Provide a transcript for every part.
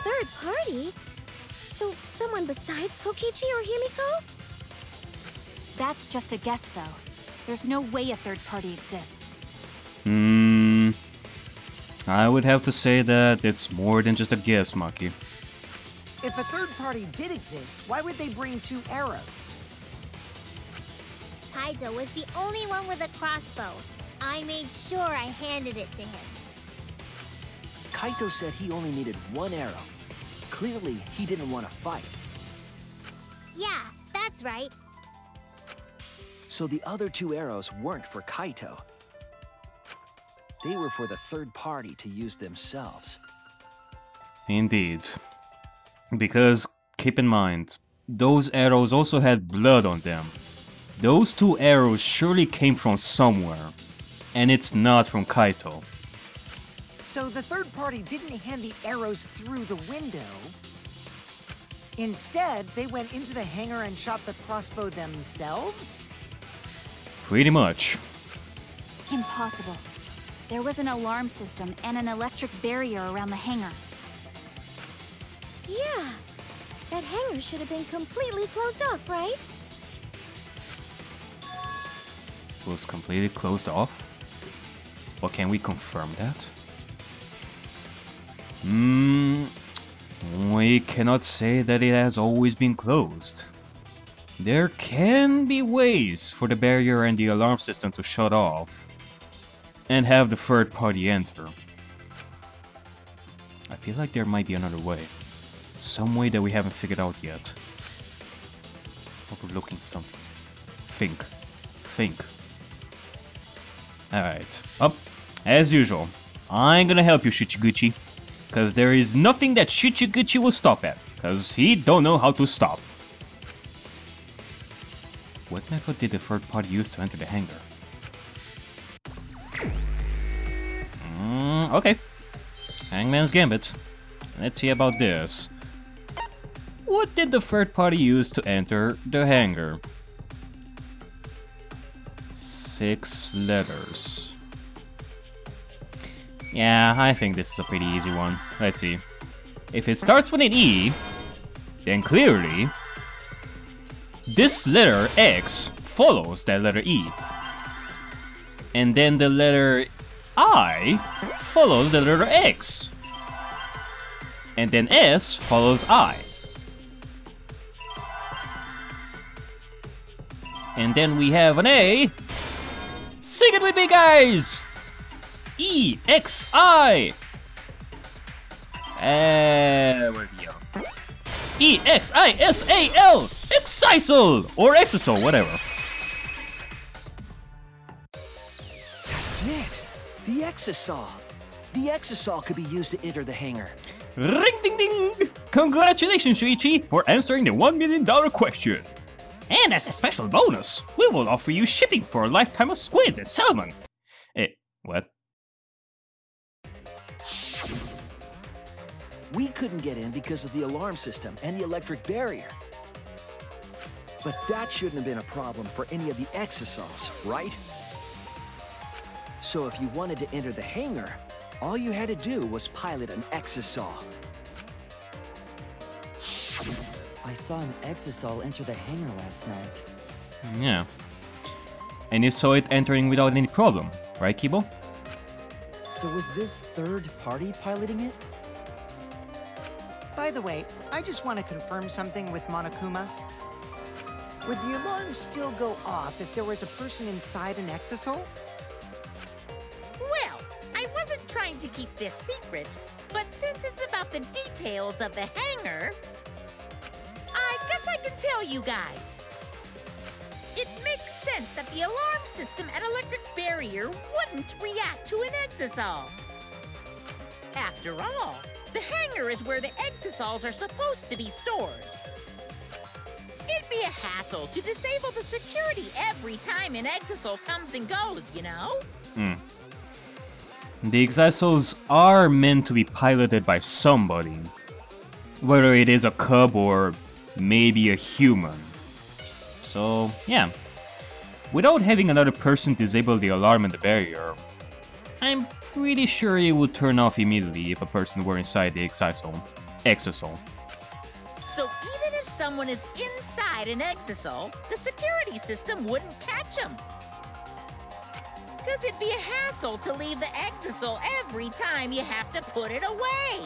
third party? So someone besides Kokichi or Himiko? That's just a guess, though. There's no way a third party exists. I would have to say that it's more than just a guess, Maki. If a third party did exist, why would they bring 2 arrows? Kaito was the only one with a crossbow. I made sure I handed it to him. Kaito said he only needed 1 arrow. Clearly, he didn't want to fight. Yeah, that's right. So the other 2 arrows weren't for Kaito. They were for the third party to use themselves. Indeed. Because, keep in mind, those arrows also had blood on them. Those 2 arrows surely came from somewhere. And it's not from Kaito. So the third party didn't hand the arrows through the window. Instead, they went into the hangar and shot the crossbow themselves? Pretty much. Impossible. There was an alarm system and an electric barrier around the hangar. Yeah, that hangar should have been completely closed off, right? It was completely closed off? But can we confirm that? We cannot say that it has always been closed. There can be ways for the barrier and the alarm system to shut off and have the third party enter. I feel like there might be another way. Some way that we haven't figured out yet. Overlooking something. Think. Alright. Up. As usual, I'm gonna help you, Shuichi. Cause there is nothing that Shuichi will stop at. Cause he don't know how to stop. What method did the third party use to enter the hangar? Okay. Hangman's Gambit. Let's see about this. What did the third party use to enter the hangar? 6 letters. Yeah, I think this is a pretty easy one. Let's see. If it starts with an E, then clearly this letter X follows that letter E. And then the letter I follows the letter X. And then S follows I. And then we have an A. Sing it with me, guys! E-X-I! Where'd he go? E-X-I-S-A-L! Exisal! Or Exisal, whatever. That's it! The exisal! The exisal could be used to enter the hangar. Ring ding ding! Congratulations, Shuichi, for answering the $1 million question! And as a special bonus, we will offer you shipping for a lifetime of squids and salmon! What? We couldn't get in because of the alarm system and the electric barrier. But that shouldn't have been a problem for any of the exisals, right? So if you wanted to enter the hangar, all you had to do was pilot an exisal. I saw an exisal enter the hangar last night. Yeah. And you saw it entering without any problem, right, Kibo? So was this third party piloting it? By the way, I just want to confirm something with Monokuma. Would the alarm still go off if there was a person inside an exisal? Well, I wasn't trying to keep this secret, but since it's about the details of the hangar, I guess I can tell you guys. It makes sense that the alarm system and electric barrier wouldn't react to an exisal. After all, the hangar is where the exisals are supposed to be stored. It'd be a hassle to disable the security every time an exisal comes and goes, you know? The exisals are meant to be piloted by somebody. Whether it is a cub or maybe a human. So, yeah. Without having another person disable the alarm and the barrier, I'm pretty sure it would turn off immediately if a person were inside the exisal. exisal. So even if someone is inside an exisal, the security system wouldn't catch them. Because it'd be a hassle to leave the exisal every time you have to put it away.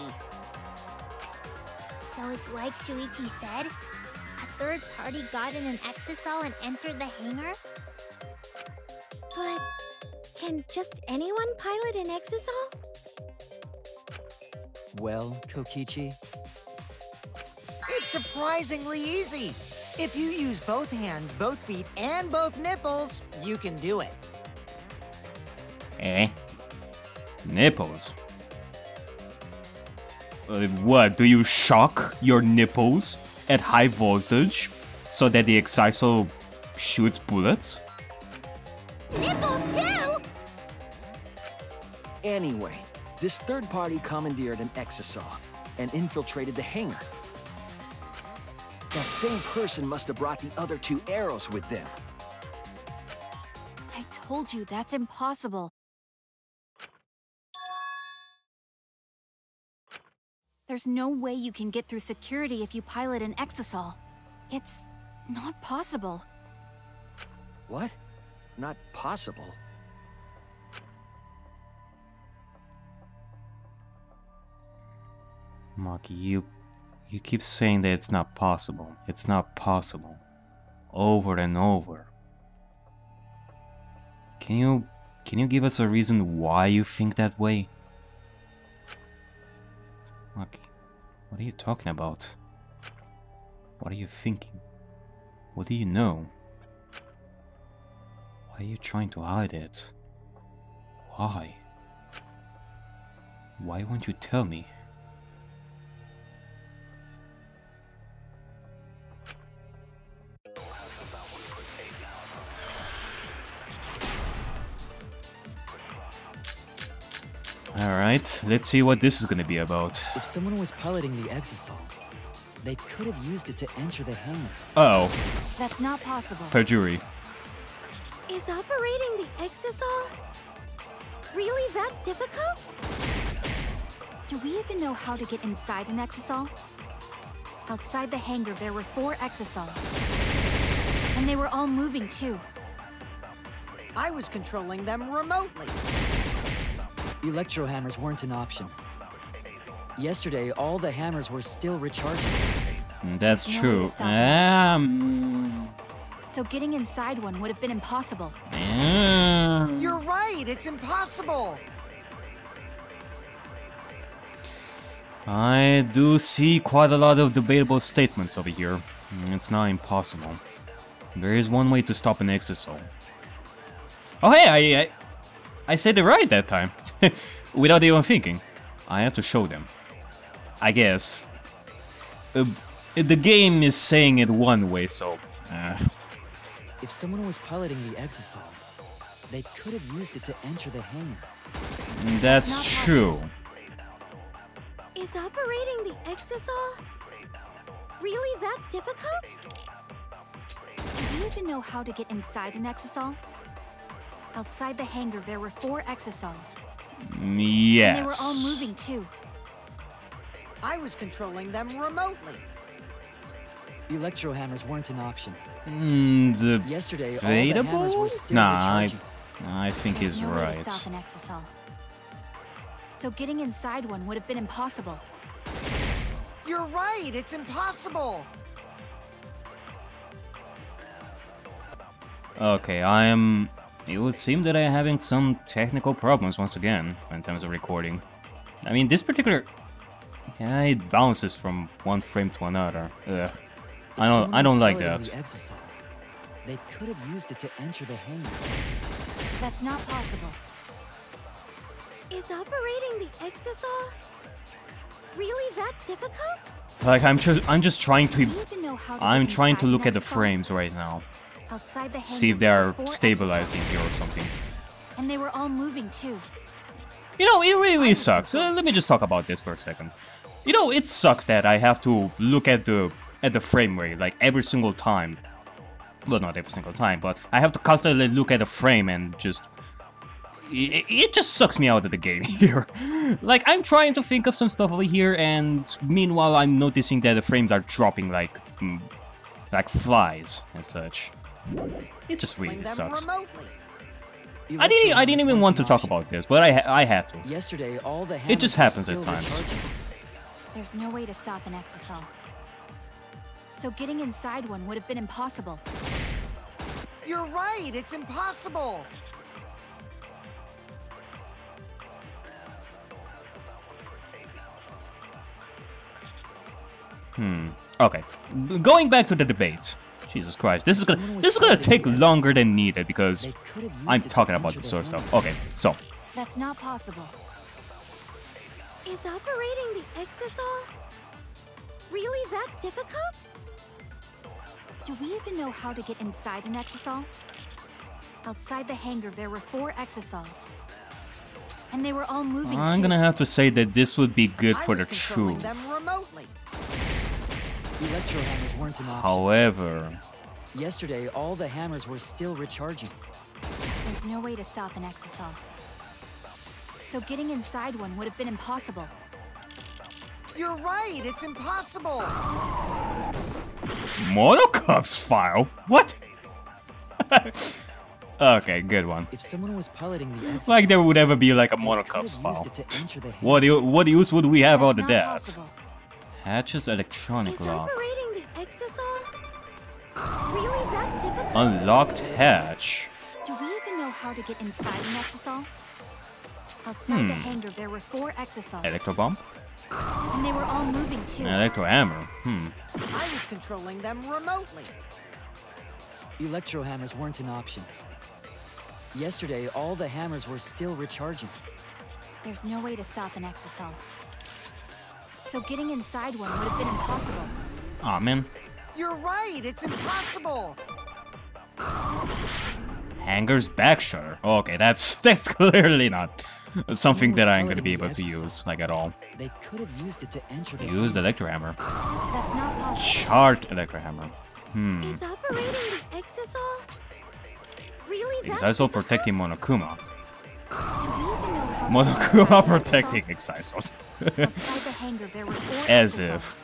So it's like Shuichi said? A third party got in an exisal and entered the hangar? But can just anyone pilot an exisal? Well, Kokichi, It's surprisingly easy. If you use both hands, both feet, and both nipples, you can do it. Eh? Nipples? What, do you shock your nipples at high voltage so that the exisal shoots bullets? Nipples too! Anyway, this third party commandeered an exisal and infiltrated the hangar. That same person must have brought the other 2 arrows with them. I told you that's impossible. There's no way you can get through security if you pilot an exisal. It's not possible. What? Not possible. Maki, you keep saying that it's not possible. It's not possible. Over and over. Can you give us a reason why you think that way? Maki, what are you talking about? What are you thinking? What do you know? Why are you trying to hide it? Why? Why won't you tell me? Alright, let's see what this is gonna be about. if someone was piloting the exisal, they could have used it to enter the hangar. Oh, That's not possible. perjury. Is operating the exisal really that difficult? Do we even know how to get inside an exisal? Outside the hangar, there were 4 exisals. And they were all moving too. I was controlling them remotely. Electro hammers weren't an option. Yesterday, all the hammers were still recharging. That's No way true. to stop So getting inside one would have been impossible. You're right, it's impossible. I do see quite a lot of debatable statements over here. It's not impossible. There is one way to stop an exisal. Oh hey, I said it right that time. Without even thinking. I have to show them. I guess. The game is saying it one way, so... If someone was piloting the exisal, they could have used it to enter the hangar. That's true. Is operating the exisal really that difficult? Do we even know how to get inside an exisal? Outside the hangar, there were 4 exisals. Yes. And they were all moving too. I was controlling them remotely. Electro hammers weren't an option. Yesterday, all the Debatable? hammers were still Nah, recharging. I think There's he's no way to right. stop an exisal. So getting inside one would have been impossible. You're right, it's impossible. Okay, it would seem that I'm having some technical problems once again in terms of recording. I mean, this particular... Yeah, it bounces from one frame to another. Ugh. I don't like that. They could have used it to enter the hangar. That's not possible. Is operating the exisal really that difficult? Like I'm just trying to... Do you even know how to I'm get trying to inside look an at the exisal? frames right now. Outside the See if hangar, they there are were 4 stabilizing exisals. here or something. And they were all moving too. You know, it really sucks. Let me just talk about this for a second. You know, it sucks that I have to look at the frame rate like every single time. Well, not every single time, but I have to constantly look at the frame and just... it just sucks me out of the game here. Like, I'm trying to think of some stuff over here, and meanwhile I'm noticing that the frames are dropping like flies and such. It just really sucks. I didn't even want to talk about this, but I had to. Yesterday, all the It just happens at times. There's no way to stop an exisal. So getting inside one would have been impossible. You're right, it's impossible. Okay. Going back to the debate. Jesus Christ, this is gonna take longer than needed because I'm talking about this sort of stuff. Okay, so. That's not possible. Is operating the exisal really that difficult? Do we even know how to get inside an exisal? Outside the hangar, there were 4 exisals. And they were all moving I'm gonna have to say that this would be good for the truth. Them remotely. Electro hammers weren't an option. However... Yesterday, all the hammers were still recharging. There's no way to stop an exisal. So getting inside one would have been impossible. You're right, it's impossible. Monocup's file? What? Okay, good one. If someone was piloting the exisal, Like there would ever be like a Monocup's file. What use would we have out of that? Possible. Hatch's electronic Is lock. operating the exisal really that difficult? Unlocked hatch. Do we even know how to get inside an exisal? Outside the hangar, there were 4 exisals. Electro bomb? And they were all moving too. Electro hammer. I was controlling them remotely. electro hammers weren't an option. Yesterday, all the hammers were still recharging. There's no way to stop an exisal. So getting inside one would have been impossible. Aw, man. You're right, it's impossible. Hangar's back shutter. Okay, that's clearly not something that I'm gonna be able to use, like, at all. They could have used it to enter the Use the electro hammer. That's not possible. Charged electro hammer. Is operating the exisal really that Exisal difficult? protecting Monokuma. Do we even know how to Monokuma get inside an protecting exisal? Exisals. Outside the hangar, there were 4 As exisals. if.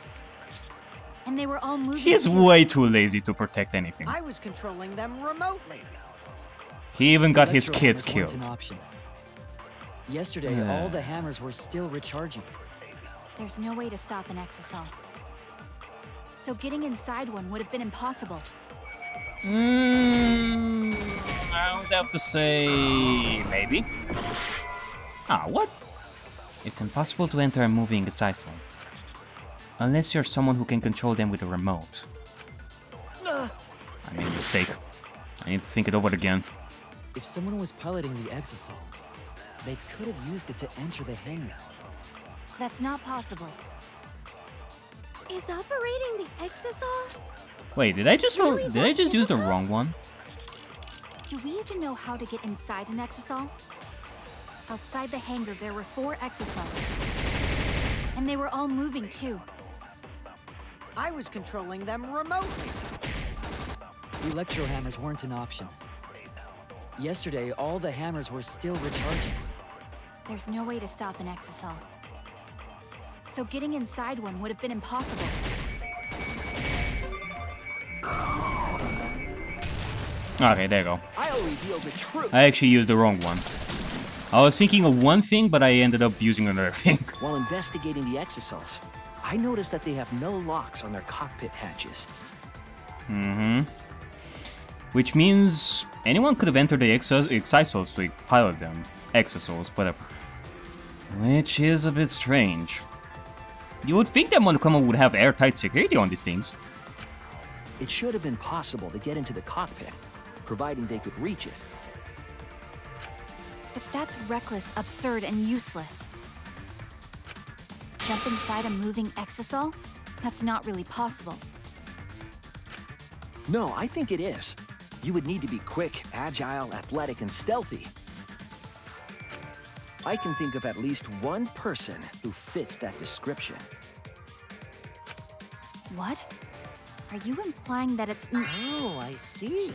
And they were all moving. He's too. way too lazy to protect anything. I was controlling them remotely. He even got his Electro kids hammers weren't an killed. option. Yesterday, all the hammers were still recharging. There's no way to stop an exisal. So getting inside one would have been impossible. I would have to say maybe. Ah, what? It's impossible to enter a moving Exisal. Unless you're someone who can control them with a remote. I made a mistake. I need to think it over again. If someone was piloting the exisal, they could have used it to enter the hangar. That's not possible. Is operating the exisal Wait, did I just Really did I that just use the difficult? wrong one? Do we even know how to get inside an exisal? Outside the hangar, there were 4 exisals. And they were all moving too. I was controlling them remotely. Electro hammers weren't an option. Yesterday, all the hammers were still recharging. There's no way to stop an exisal. So getting inside one would have been impossible. Okay, there you go. I'll reveal the truth. I actually used the wrong one. I was thinking of one thing, but I ended up using another thing. While investigating the exisals, I noticed that they have no locks on their cockpit hatches. Which means anyone could have entered the Exisals to pilot them. Exisals, whatever. Which is a bit strange. You would think that Monokuma would have airtight security on these things. It should have been possible to get into the cockpit, providing they could reach it. But that's reckless, absurd, and useless. Jump inside a moving exisal? That's not really possible. No, I think it is. You would need to be quick, agile, athletic, and stealthy. I can think of at least one person who fits that description. What? Are you implying that it's... Oh, I see.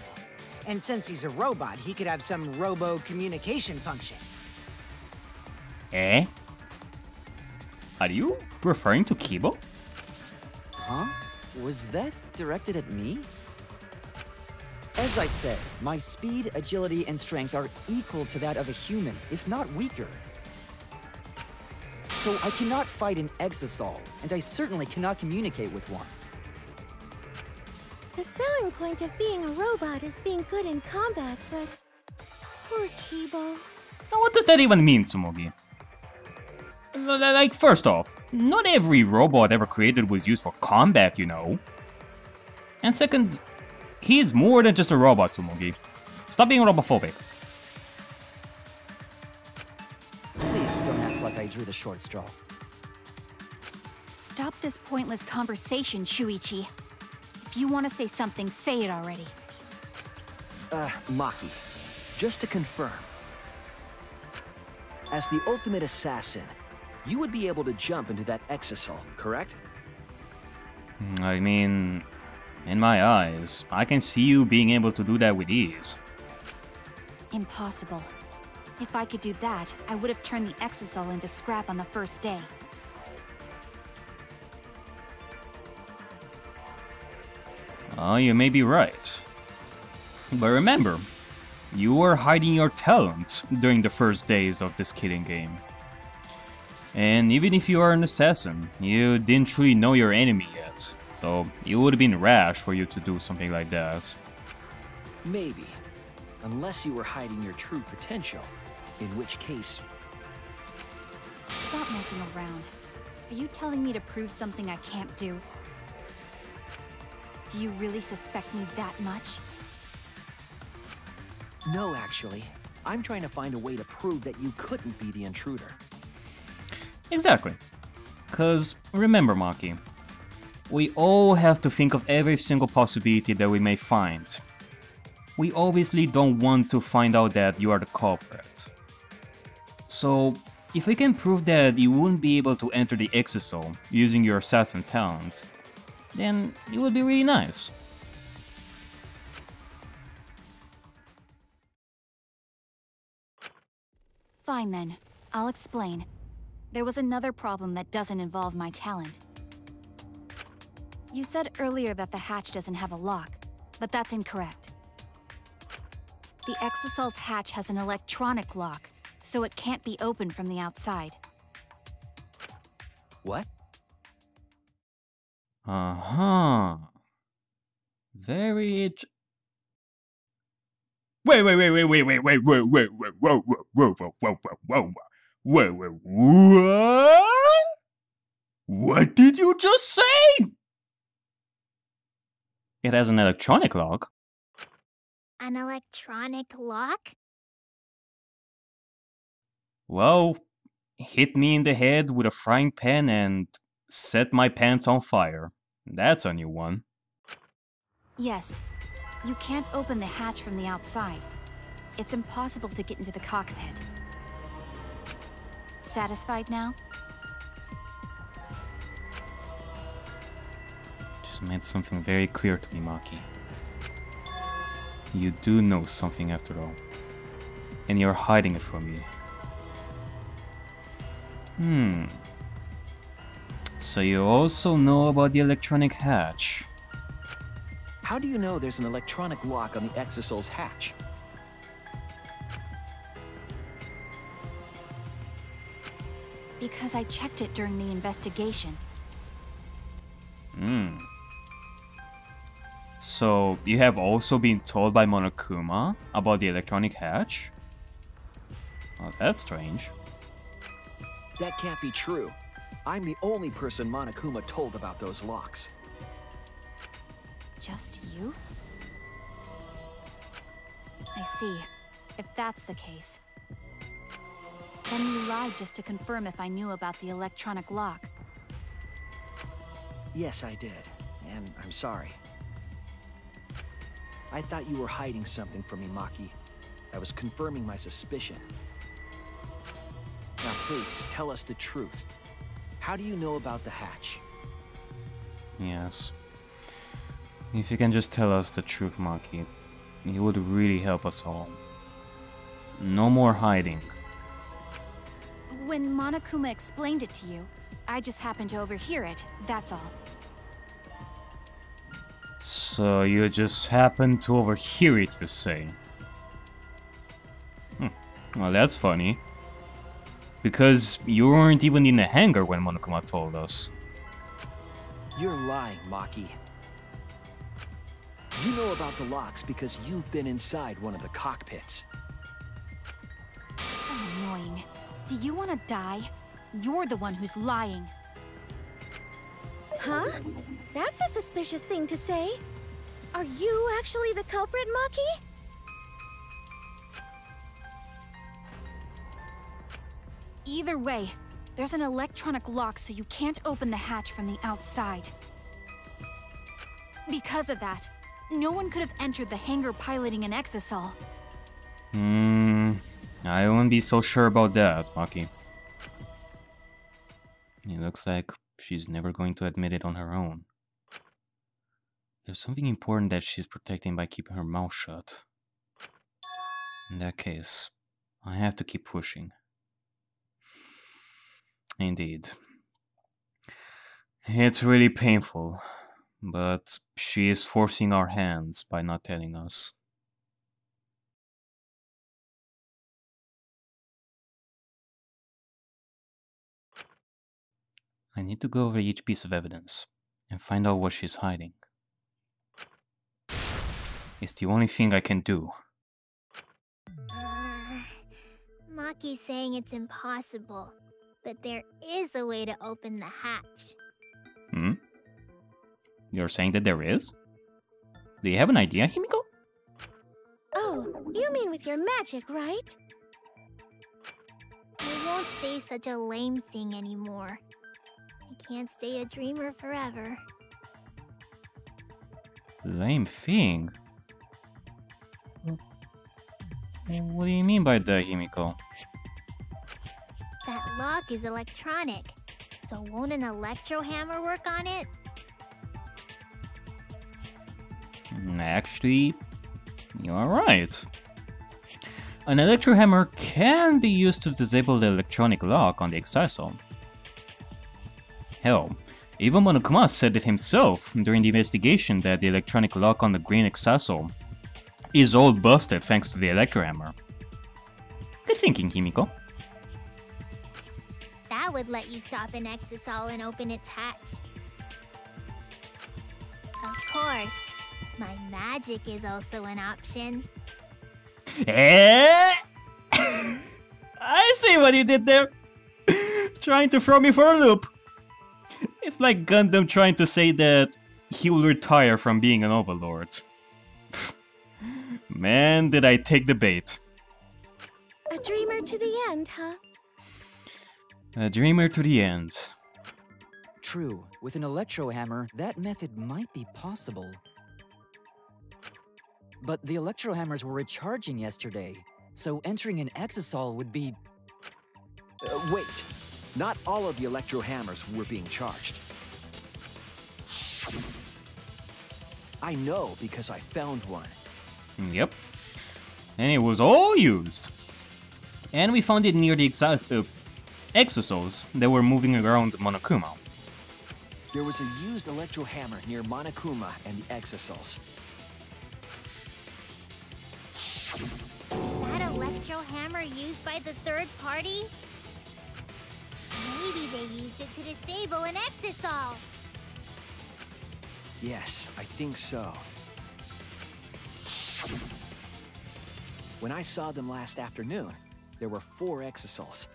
And since he's a robot, he could have some robo-communication function. Eh? Are you referring to Kibo? Huh? Was that directed at me? As I said, my speed, agility, and strength are equal to that of a human, if not weaker. So I cannot fight an exisal, and I certainly cannot communicate with one. The selling point of being a robot is being good in combat, but... poor Kibo. Now what does that even mean, Tsumogi? Like, first off, not every robot ever created was used for combat, you know. And second, he's more than just a robot, Tsumogi. Stop being robophobic. Please don't act like I drew the short straw. Stop this pointless conversation, Shuichi. If you want to say something, say it already. Maki, just to confirm. As the ultimate assassin, you would be able to jump into that exisal, correct? I mean, in my eyes, I can see you being able to do that with ease. Impossible. If I could do that, I would have turned the exisal into scrap on the first day. You may be right. But remember, you were hiding your talent during the first days of this killing game. And even if you are an assassin, you didn't truly know your enemy yet, so it would have been rash for you to do something like that. Maybe. Unless you were hiding your true potential, in which case... Stop messing around. Are you telling me to prove something I can't do? Do you really suspect me that much? No, actually. I'm trying to find a way to prove that you couldn't be the intruder. Exactly. Cause remember, Maki, we all have to think of every single possibility that we may find. We obviously don't want to find out that you are the culprit. So, if we can prove that you wouldn't be able to enter the exisal using your assassin talent, then it would be really nice. Fine then, I'll explain. There was another problem that doesn't involve my talent. You said earlier that the hatch doesn't have a lock, but that's incorrect. The Exisal's hatch has an electronic lock, so it can't be opened from the outside. What? Uh-huh. Very Wait, what? What did you just say? It has an electronic lock. An electronic lock? Well, hit me in the head with a frying pan and set my pants on fire. That's a new one. Yes. You can't open the hatch from the outside. It's impossible to get into the cockpit. Satisfied now? Just made something very clear to me, Maki. You do know something after all. And you're hiding it from me. So you also know about the electronic hatch. How do you know there's an electronic lock on the Exisal's hatch? Because I checked it during the investigation. So you have also been told by Monokuma about the electronic hatch? Oh, that's strange. That can't be true. I'm the only person Monokuma told about those locks. Just you? I see. If that's the case. Then you lied just to confirm if I knew about the electronic lock. Yes, I did. And I'm sorry. I thought you were hiding something from me, Maki. I was confirming my suspicion. Now please, tell us the truth. How do you know about the hatch? Yes. If you can just tell us the truth, Maki. It would really help us all. No more hiding. When Monokuma explained it to you, I just happened to overhear it, that's all. So you just happened to overhear it, you say? Well, that's funny. Because you weren't even in the hangar when Monokuma told us. You're lying, Maki. You know about the locks because you've been inside one of the cockpits. So annoying. Do you want to die? You're the one who's lying. Huh? That's a suspicious thing to say. Are you actually the culprit, Maki? Either way, there's an electronic lock so you can't open the hatch from the outside. Because of that, no one could have entered the hangar piloting an exisal. I wouldn't be so sure about that, Maki. It looks like she's never going to admit it on her own. There's something important that she's protecting by keeping her mouth shut. In that case, I have to keep pushing. Indeed. It's really painful, but she is forcing our hands by not telling us. I need to go over each piece of evidence and find out what she's hiding. It's the only thing I can do. Maki's saying it's impossible, but there is a way to open the hatch. You're saying that there is? Do you have an idea, Himiko? Oh, you mean with your magic, right? I won't say such a lame thing anymore. I can't stay a dreamer forever. Lame thing? What do you mean by that, Himiko? That lock is electronic, so won't an electro hammer work on it? Actually, you're right. An electro hammer can be used to disable the electronic lock on the exisal. Hell, even Monokuma said it himself during the investigation that the electronic lock on the green exisal is all busted thanks to the electro hammer. Good thinking, Himiko. That would let you stop an exisal and open its hatch. Of course, my magic is also an option. I see what you did there! Trying to throw me for a loop. It's like Gundam trying to say that he will retire from being an overlord. Man, did I take the bait. A dreamer to the end, huh? A dreamer to the end. True, with an electro hammer, that method might be possible. But the electro hammers were recharging yesterday, so entering an exisal would be... Wait. Not all of the electro hammers were being charged. I know because I found one. Yep. And it was all used. And we found it near the exisals that were moving around Monokuma. There was a used electro hammer near Monokuma and the exisals. Is that electro hammer used by the third party? Maybe they used it to disable an exisal. Yes, I think so. When I saw them last afternoon, there were 4 exisals.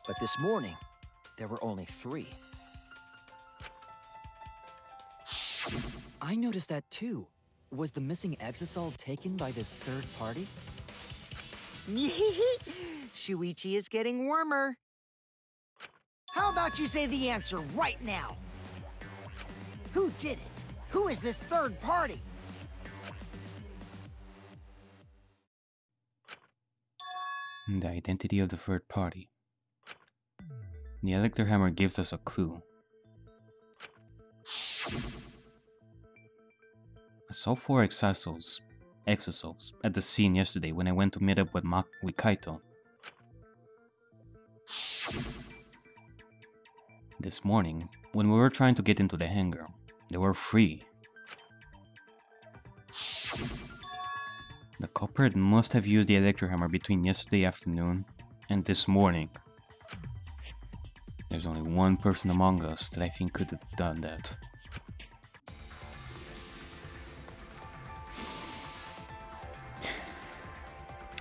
But this morning, there were only 3. I noticed that too. Was the missing exisal taken by this third party? Shuichi is getting warmer. How about you say the answer right now? Who did it? Who is this third party? The identity of the third party. The electro hammer gives us a clue. I saw 4 exhilarating at the scene yesterday when I went to meet up with Kaito. This morning, when we were trying to get into the hangar, they were free. The culprit must have used the electrohammer between yesterday afternoon and this morning. There's only one person among us that I think could have done that.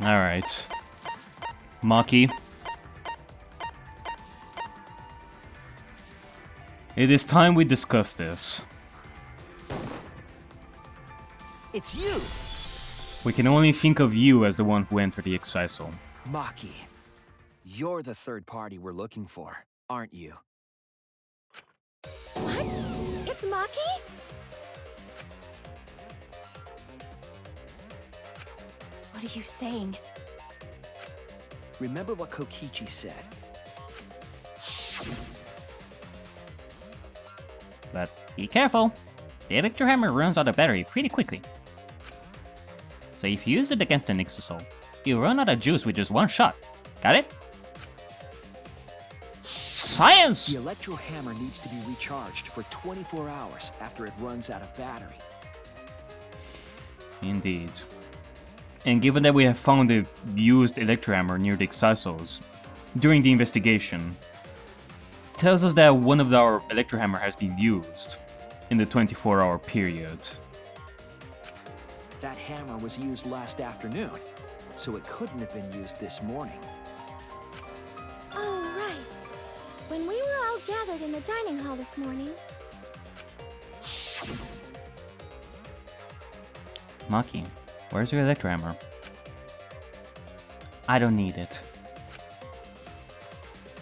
Alright. Maki. It is time we discuss this. It's you! We can only think of you as the one who entered the exile. Maki, you're the third party we're looking for, aren't you? What? It's Maki? What are you saying? Remember what Kokichi said. But be careful. The electrohammer runs out of battery pretty quickly. So if you use it against an exisal, you'll run out of juice with just one shot. Got it? Science! The electrohammer needs to be recharged for 24 hours after it runs out of battery. Indeed. And given that we have found the used electrohammer near the exisals during the investigation, tells us that one of our electrohammer has been used in the 24-hour period. That hammer was used last afternoon, so it couldn't have been used this morning. Oh, right. When we were all gathered in the dining hall this morning. Maki, where's your electrohammer? I don't need it.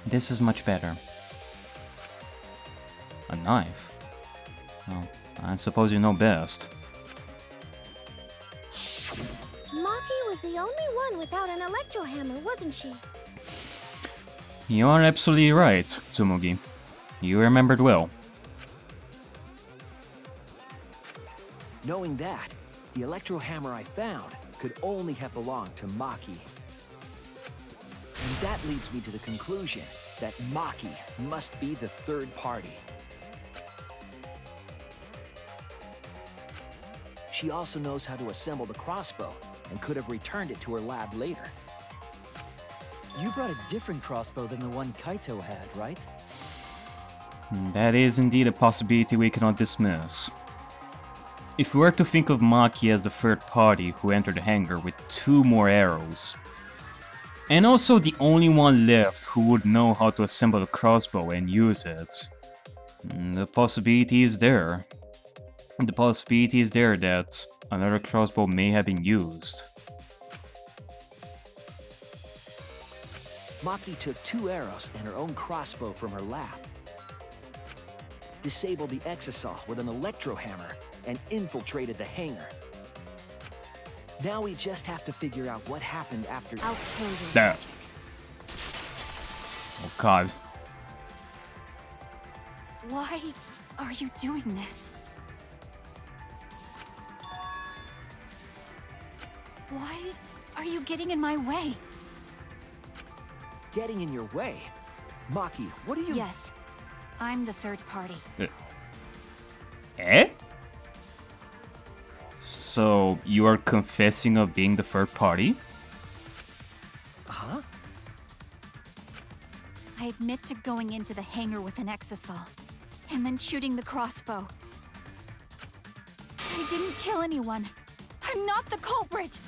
This is much better. A knife? Oh, I suppose you know best. Maki was the only one without an electrohammer, wasn't she? You are absolutely right, Tsumugi. You remembered well. Knowing that, the electrohammer I found could only have belonged to Maki. And that leads me to the conclusion that Maki must be the third party. She also knows how to assemble the crossbow and could have returned it to her lab later. You brought a different crossbow than the one Kaito had, right? That is indeed a possibility we cannot dismiss. If we were to think of Maki as the third party who entered the hangar with 2 more arrows, and also the only one left who would know how to assemble a crossbow and use it, the possibility is there. The possibility is there that another crossbow may have been used. Maki took 2 arrows and her own crossbow from her lab, disabled the exisal with an electrohammer, and infiltrated the hangar. Now we just have to figure out what happened after. I'll kill you. There. Oh god. Why are you doing this? Why are you getting in my way? Getting in your way? Maki, what are you— Yes, I'm the third party. Eh? So, you are confessing of being the third party? Huh? I admit to going into the hangar with an exisal, and then shooting the crossbow. I didn't kill anyone. I'm not the culprit!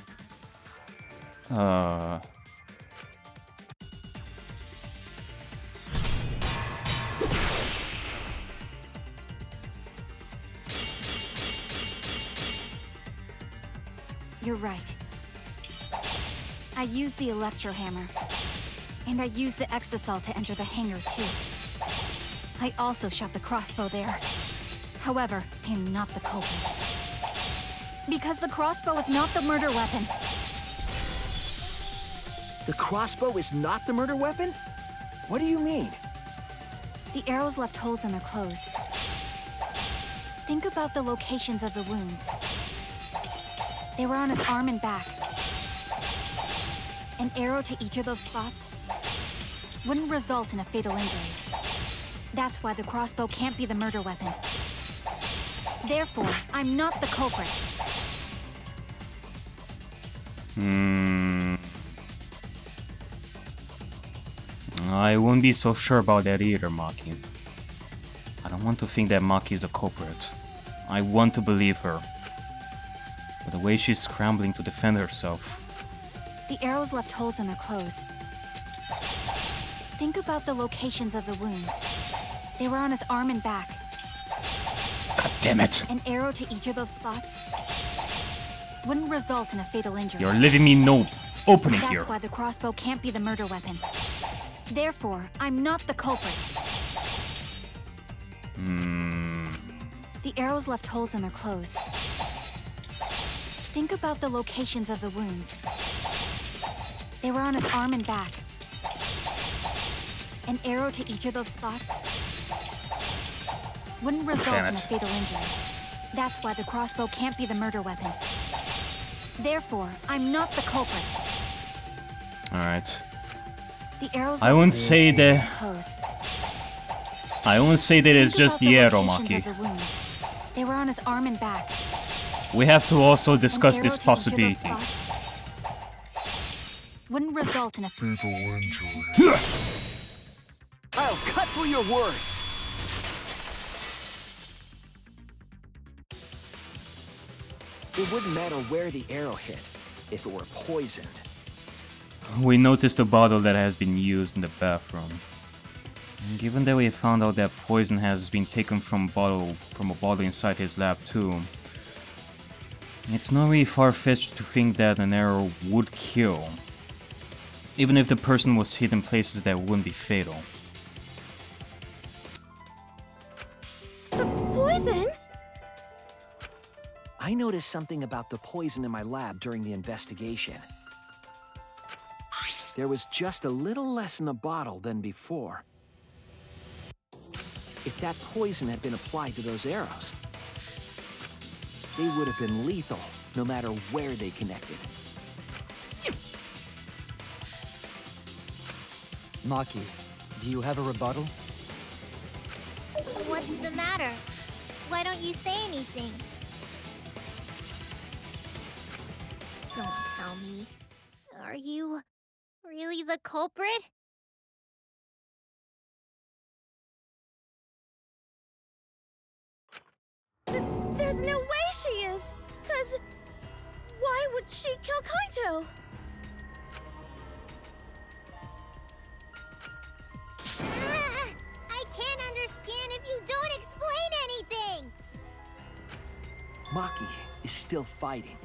You're right. I used the electrohammer. And I used the exisal to enter the hangar too. I also shot the crossbow there. However, I am not the culprit. Because the crossbow is not the murder weapon. The crossbow is not the murder weapon? What do you mean? The arrows left holes in their clothes. Think about the locations of the wounds. They were on his arm and back. An arrow to each of those spots wouldn't result in a fatal injury. That's why the crossbow can't be the murder weapon. Therefore, I'm not the culprit. I wouldn't be so sure about that either, Maki. I don't want to think that Maki is the culprit. I want to believe her. But the way she's scrambling to defend herself... The arrows left holes in their clothes. Think about the locations of the wounds. They were on his arm and back. God damn it! An arrow to each of those spots wouldn't result in a fatal injury. You're leaving me no opening here. That's why the crossbow can't be the murder weapon. Therefore, I'm not the culprit. The arrows left holes in their clothes. Think about the locations of the wounds. They were on his arm and back. An arrow to each of those spots wouldn't result in a fatal injury. That's why the crossbow can't be the murder weapon. Therefore, I'm not the culprit. Alright. The arrows I wouldn't say that... clothes. I won't say that it's just the arrow, Maki. They were on his arm and back. We have to also discuss this possibility. Wouldn't result in a fatal injury. I'll cut through your words. It wouldn't matter where the arrow hit if it were poisoned. We noticed a bottle that has been used in the bathroom. And given that we found out that poison has been taken from a bottle inside his lab too, it's not really far-fetched to think that an arrow would kill, even if the person was hit in places that wouldn't be fatal. Poison? I noticed something about the poison in my lab during the investigation. There was just a little less in the bottle than before. If that poison had been applied to those arrows, they would have been lethal, no matter where they connected. Maki, do you have a rebuttal? What's the matter? Why don't you say anything? Don't tell me. Are you really the culprit? There's no way she is! 'Cause why would she kill Kaito? I can't understand if you don't explain anything! Maki is still fighting.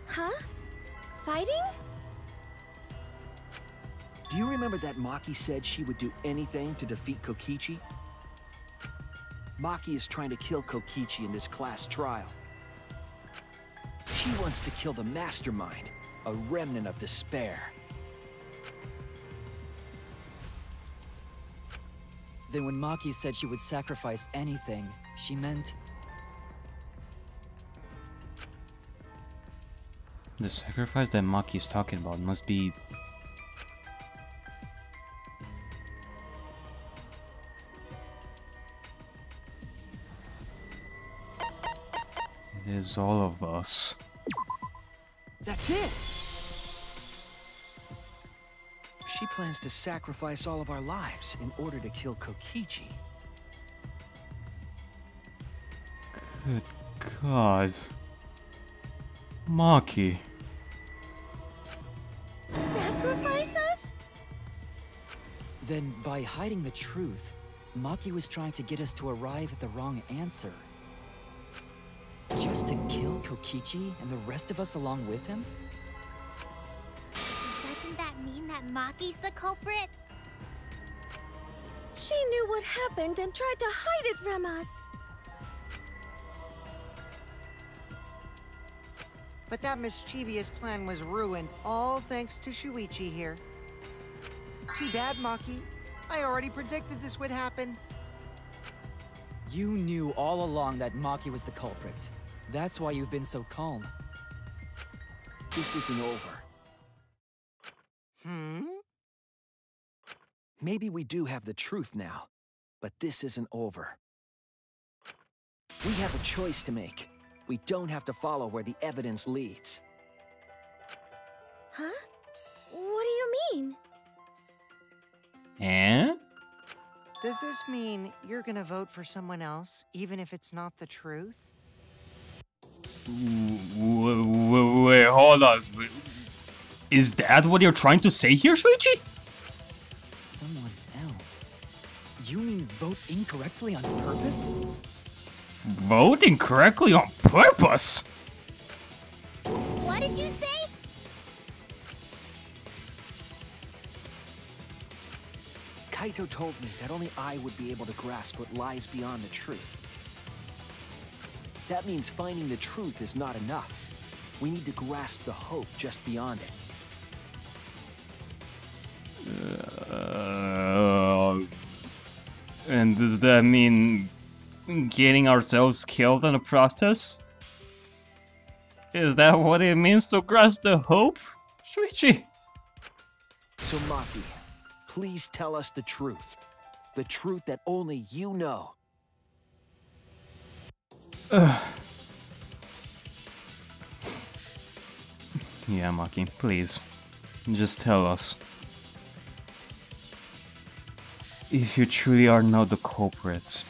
Huh? Fighting? Do you remember that Maki said she would do anything to defeat Kokichi? Maki is trying to kill Kokichi in this class trial. She wants to kill the mastermind, a remnant of despair. Then when Maki said she would sacrifice anything, she meant... The sacrifice that Maki is talking about must be... It is all of us. That's it! She plans to sacrifice all of our lives in order to kill Kokichi. Good God. Maki. Sacrifice us? Then, by hiding the truth, Maki was trying to get us to arrive at the wrong answer. Just to kill Kokichi and the rest of us along with him? Doesn't that mean that Maki's the culprit? She knew what happened and tried to hide it from us. But that mischievous plan was ruined, all thanks to Shuichi here. Too bad, Maki. I already predicted this would happen. You knew all along that Maki was the culprit. That's why you've been so calm. This isn't over. Maybe we do have the truth now, but this isn't over. We have a choice to make. We don't have to follow where the evidence leads. Huh? What do you mean? Eh? Does this mean you're gonna vote for someone else, even if it's not the truth? Wait, hold on. Is that what you're trying to say here, Shuichi? Someone else? You mean vote incorrectly on purpose? Vote incorrectly on purpose? What did you say? Kaito told me that only I would be able to grasp what lies beyond the truth. That means finding the truth is not enough. We need to grasp the hope just beyond it. And does that mean getting ourselves killed in the process? Is that what it means to grasp the hope, Shuichi? So Maki, please tell us the truth. The truth that only you know. Yeah, Maki, please. Just tell us. If you truly are not the culprits,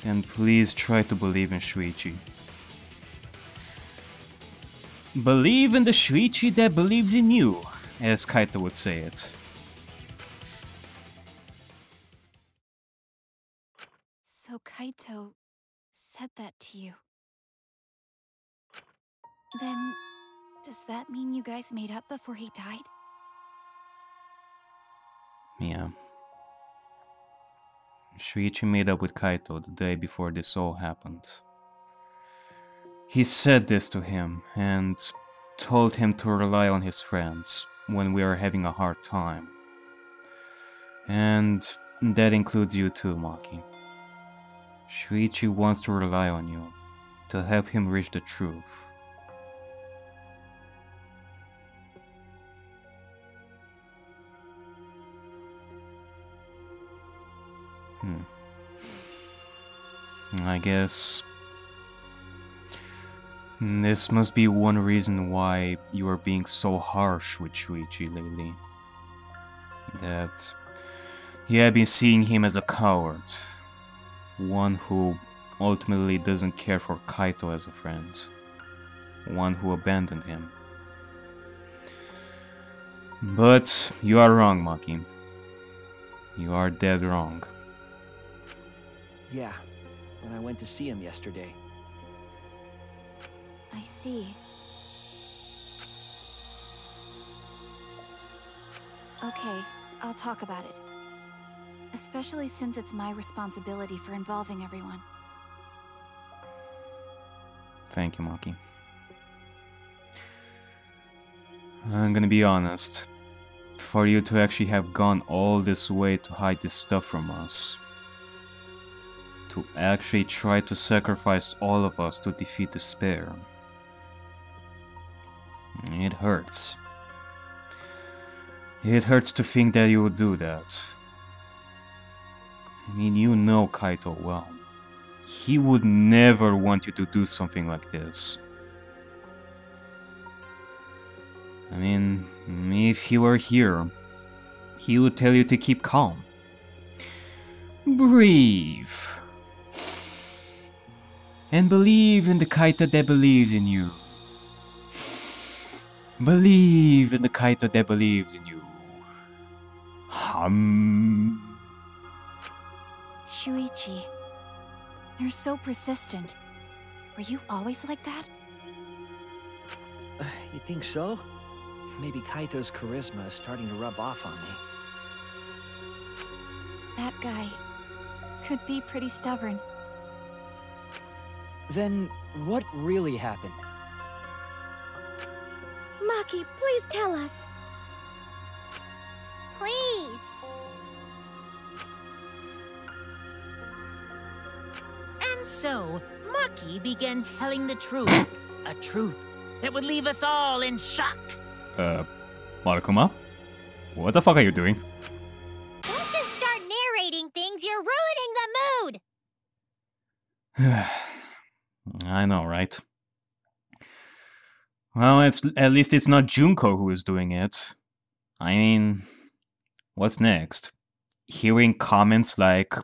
then please try to believe in Shuichi. Believe in the Shuichi that believes in you, as Kaito would say it. So Kaito said that to you. Then, does that mean you guys made up before he died? Yeah. Shuichi made up with Kaito the day before this all happened. He said this to him and told him to rely on his friends when we are having a hard time. And that includes you too, Maki. Shuichi wants to rely on you to help him reach the truth. I guess this must be one reason why you are being so harsh with Shuichi lately. That you have been seeing him as a coward. One who ultimately doesn't care for Kaito as a friend. One who abandoned him. But you are wrong, Maki. You are dead wrong. Yeah, when I went to see him yesterday. I see. Okay, I'll talk about it. Especially since it's my responsibility for involving everyone. Thank you, Maki. I'm gonna be honest. For you to actually have gone all this way to hide this stuff from us, to actually try to sacrifice all of us to defeat despair, it hurts. It hurts to think that you would do that. I mean, you know Kaito well. He would never want you to do something like this. I mean, if he were here, he would tell you to keep calm. Breathe. And believe in the Kaito that believes in you. Believe in the Kaito that believes in you. Shuichi, you're so persistent. Were you always like that? You think so? Maybe Kaito's charisma is starting to rub off on me. That guy could be pretty stubborn. Then, what really happened? Maki, please tell us. Please. And so, Maki began telling the truth. A truth that would leave us all in shock. Monokuma? What the fuck are you doing? Don't just start narrating things, you're ruining the mood! I know, right? Well, at least it's not Junko who is doing it. I mean, what's next? Hearing comments like,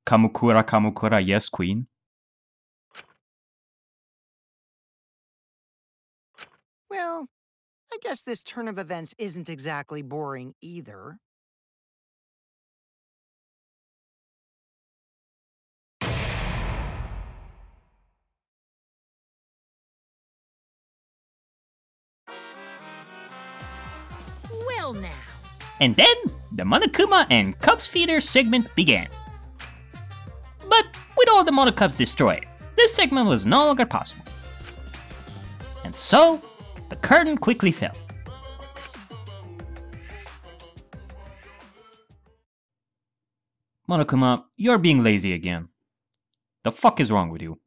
Kamukura, Kamukura, yes, queen? Well, I guess this turn of events isn't exactly boring either. Well now. And then, the Monokuma and Cubs Feeder segment began. But with all the Monokubs destroyed, this segment was no longer possible. And so, the curtain quickly fell. Monokuma, you're being lazy again. The fuck is wrong with you?